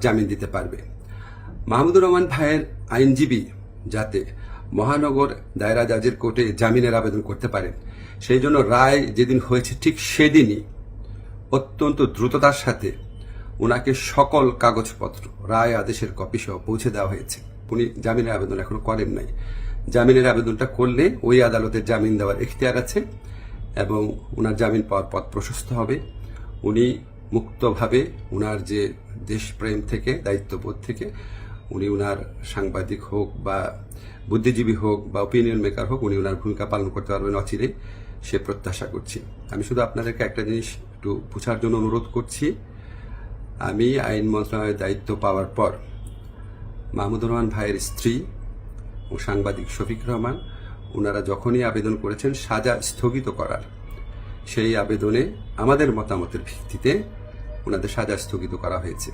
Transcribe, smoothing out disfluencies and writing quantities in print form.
জামিন দিতে পারবে। মাহমুদুর রহমান ভাইয়ের আইনজীবী যাতে মহানগর দায়রা জাজের কোর্টে জামিনের আবেদন করতে পারেন, সেই জন্য রায় যেদিন হয়েছে ঠিক সেদিনই অত্যন্ত দ্রুততার সাথে ওনাকে সকল কাগজপত্র, রায় আদেশের কপি সহ পৌঁছে দেওয়া হয়েছে। উনি জামিনের আবেদন এখনো করেন নাই। জামিনের আবেদনটা করলে ওই আদালতের জামিন দেওয়ার এখতিয়ার আছে এবং ওনার জামিন পাওয়ার পথ প্রশস্ত হবে। উনি মুক্তভাবে ওনার যে দেশপ্রেম থেকে, দায়িত্ববোধ থেকে উনি ওনার সাংবাদিক হোক বা বুদ্ধিজীবী হোক বা ওপিনিয়ন মেকার হোক, উনি ওনার ভূমিকা পালন করতে পারবেন অচিরেই, সে প্রত্যাশা করছি। আমি শুধু আপনাদেরকে একটা জিনিস একটু বোঝার জন্য অনুরোধ করছি। আমি আইন মন্ত্রণালয়ের দায়িত্ব পাওয়ার পর মাহমুদুর রহমান ভাইয়ের স্ত্রী ও সাংবাদিক শফিক রহমান ওনারা যখনই আবেদন করেছেন সাজা স্থগিত করার, সেই আবেদনে আমাদের মতামতের ভিত্তিতে ওনাদের সাজা স্থগিত করা হয়েছে।